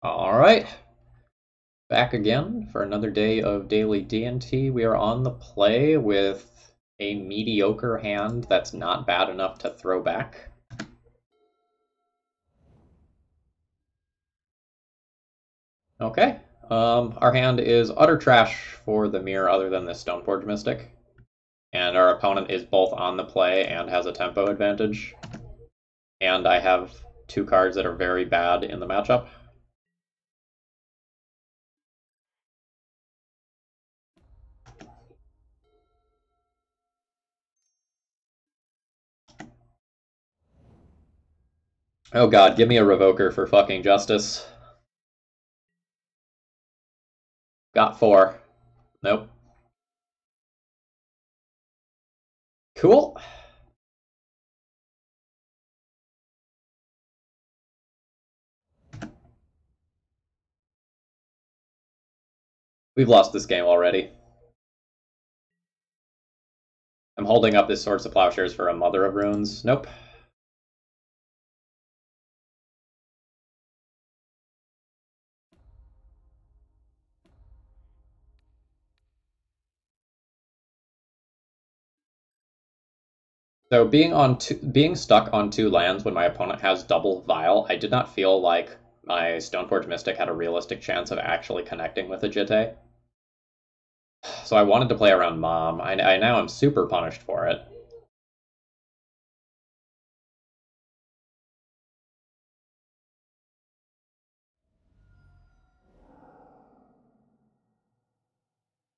All right, back again for another day of daily D&T. We are on the play with a mediocre hand that's not bad enough to throw back. Okay, our hand is utter trash for the mirror other than this Stoneforge Mystic. And our opponent is both on the play and has a tempo advantage. And I have two cards that are very bad in the matchup. Oh god, give me a Revoker for fucking justice. Got four. Nope. Cool. We've lost this game already. I'm holding up this Swords to Plowshares for a Mother of Runes. Nope. So being stuck on two lands when my opponent has double Vial, I did not feel like my Stoneforge Mystic had a realistic chance of actually connecting with a Jitte. So I wanted to play around Mom. I now am super punished for it.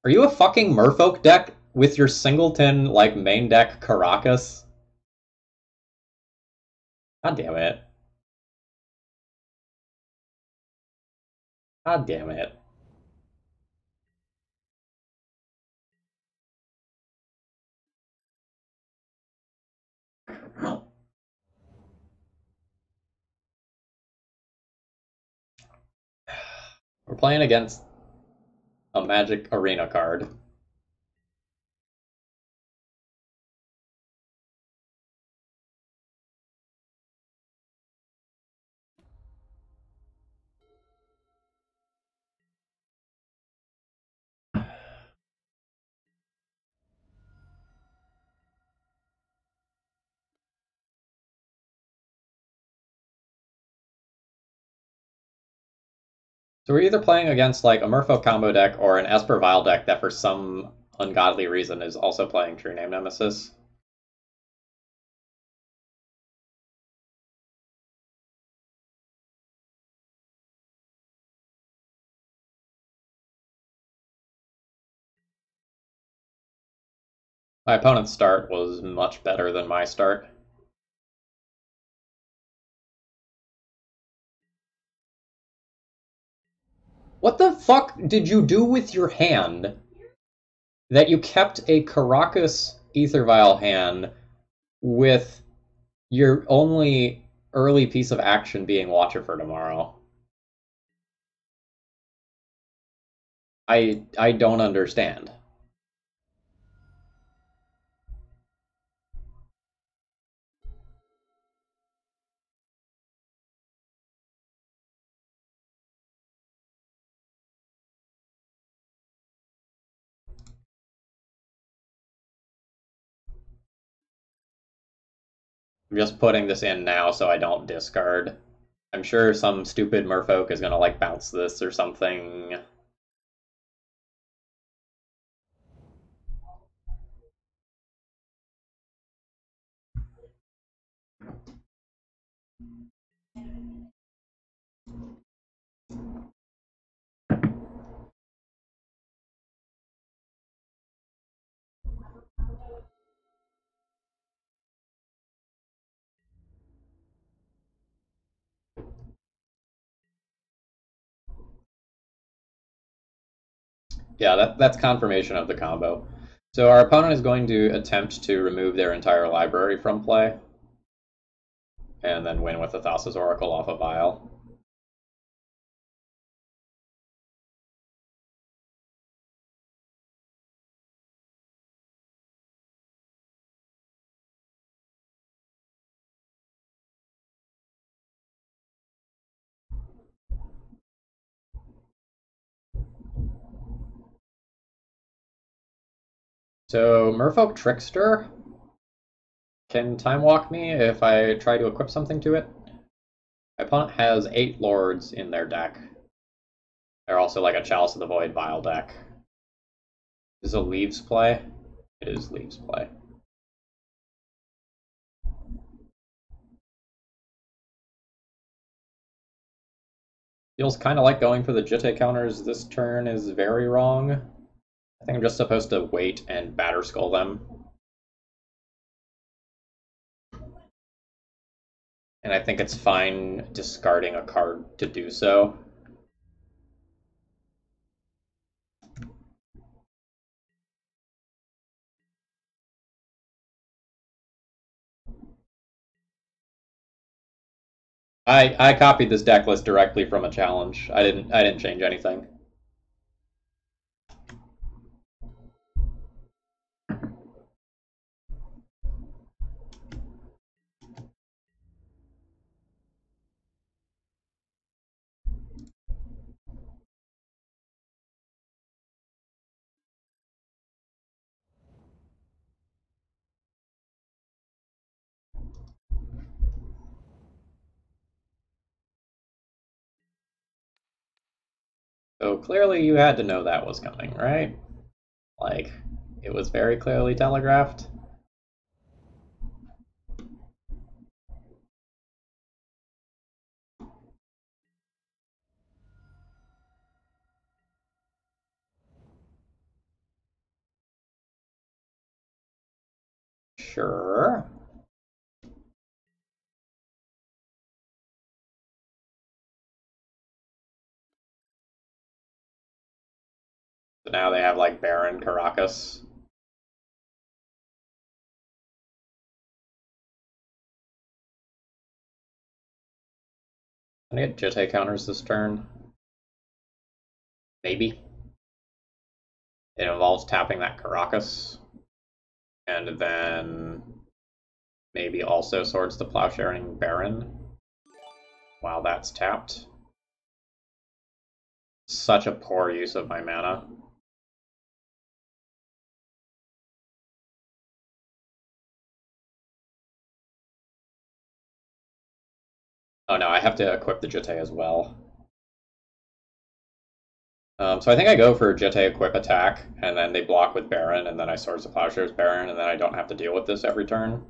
Are you a fucking Merfolk deck with your singleton, like, main deck Caracas? God damn it. God damn it. We're playing against a Magic Arena card. So we're either playing against like a Merfolk combo deck or an Esper Vial deck that for some ungodly reason is also playing True Name Nemesis. My opponent's start was much better than my start. What the fuck did you do with your hand that you kept a Caracas Ether Vial hand with your only early piece of action being Watcher for Tomorrow? I don't understand. I'm just putting this in now so I don't discard. I'm sure some stupid merfolk is gonna like bounce this or something. Yeah, that's confirmation of the combo. So our opponent is going to attempt to remove their entire library from play, and then win with the Thassa's Oracle off a Vial. So Merfolk Trickster can time walk me if I try to equip something to it. My opponent has 8 lords in their deck. They're also like a Chalice of the Void Vial deck. Is a Leaves play? It is Leaves play. Feels kind of like going for the Jitte counters this turn is very wrong. I think I'm just supposed to wait and Batter Skull them. And I think it's fine discarding a card to do so. I copied this deck list directly from a challenge. I didn't change anything. So clearly you had to know that was coming, right? Like, it was very clearly telegraphed. Sure. So now they have like Baron Caracas. Can I get Jitte counters this turn? Maybe. It involves tapping that Caracas. And then maybe also Swords to Plowsharing Baron while that's tapped. Such a poor use of my mana. Oh no, I have to equip the Jitte as well. So I think I go for Jitte equip attack, and then they block with Baron, and then I Swords to Plowshares Baron, and then I don't have to deal with this every turn.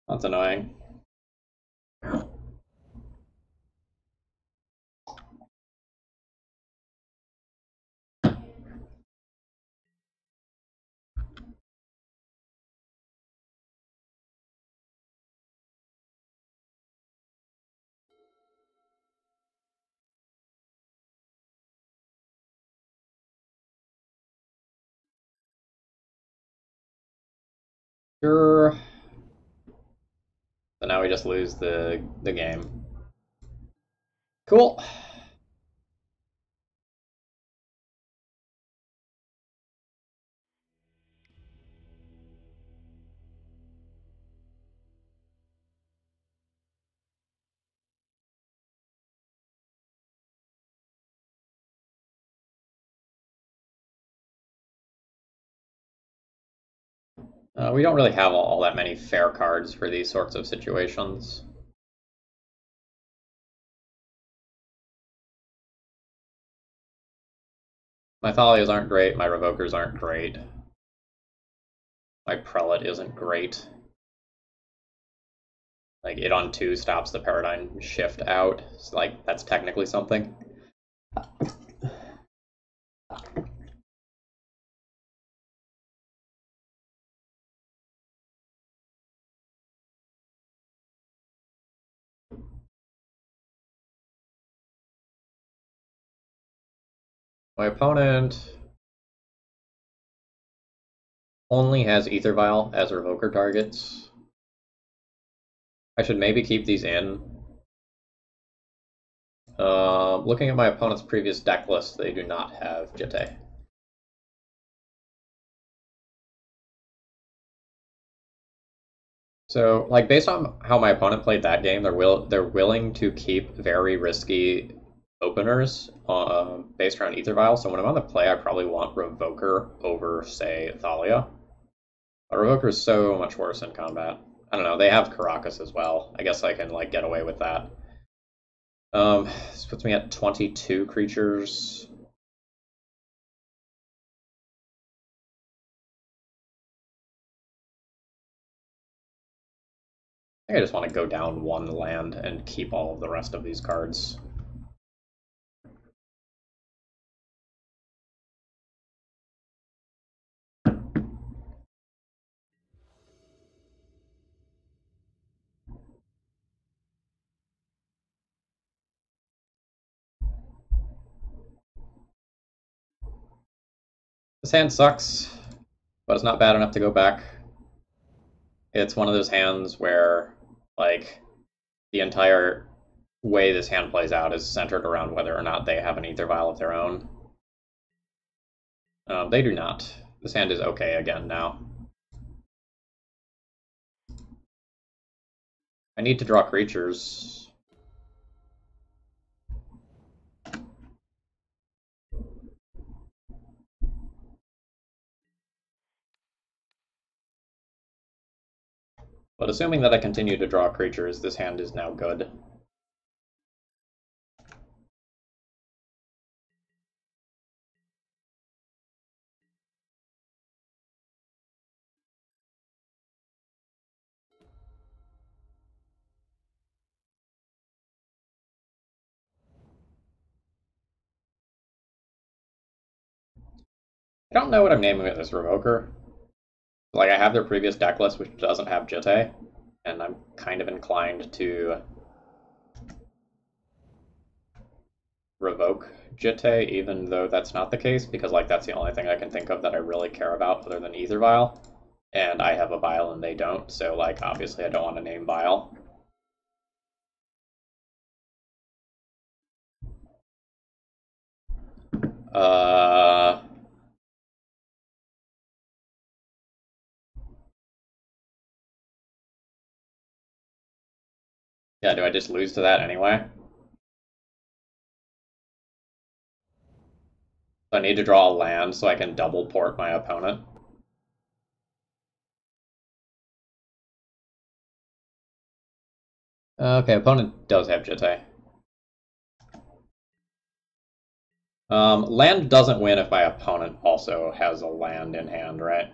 That's annoying. Sure. So now we just lose the game. Cool. We don't really have all that many fair cards for these sorts of situations. My Thalias aren't great, my Revokers aren't great. My Prelate isn't great. Like, it on 2 stops the paradigm shift out. So, like, that's technically something. My opponent only has Ether Vial as Revoker targets. I should maybe keep these in. Looking at my opponent's previous deck list, they do not have Jitte. So, like, based on how my opponent played that game, they're willing to keep very risky openers based around Ether Vial. So when I'm on the play, I probably want Revoker over, say, Thalia. But Revoker is so much worse in combat. I don't know. They have Caracas as well. I guess I can like get away with that. This puts me at 22 creatures. I think I just want to go down one land and keep all of the rest of these cards. This hand sucks, but it's not bad enough to go back. It's one of those hands where, like, the entire way this hand plays out is centered around whether or not they have an Ether Vial of their own. They do not. This hand is okay again now. I need to draw creatures. But assuming that I continue to draw creatures, this hand is now good. I don't know what I'm naming with this Revoker. Like, I have their previous deck list, which doesn't have Jitte, and I'm kind of inclined to revoke Jitte, even though that's not the case, because, like, that's the only thing I can think of that I really care about other than Ether Vial. And I have a Vial and they don't, so, like, obviously I don't want to name Vial. Uh... Yeah, do I just lose to that anyway? So I need to draw a land so I can double port my opponent. Okay, opponent does have Jitte. Land doesn't win if my opponent also has a land in hand, right?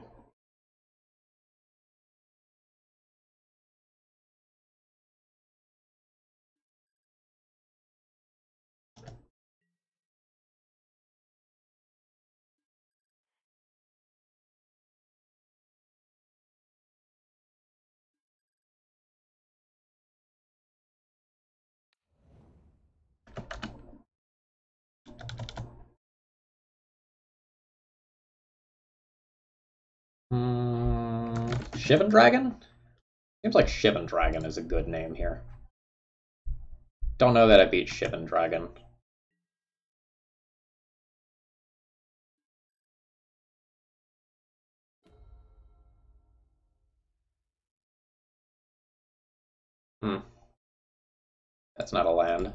Shivan Dragon? Seems like Shivan Dragon is a good name here. Don't know that I beat Shivan Dragon. That's not a land.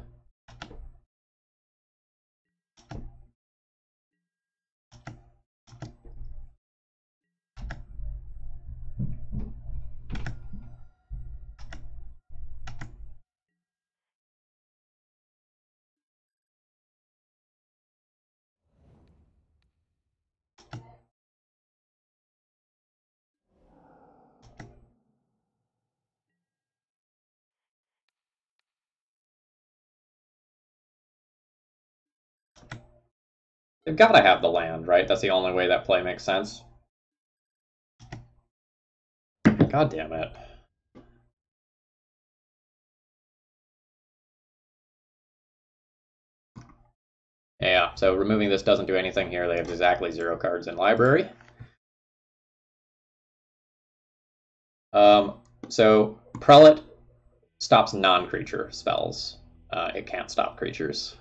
They've got to have the land, right? That's the only way that play makes sense. God damn it. Yeah, so removing this doesn't do anything here. They have exactly 0 cards in library. So Prelate stops non-creature spells. It can't stop creatures.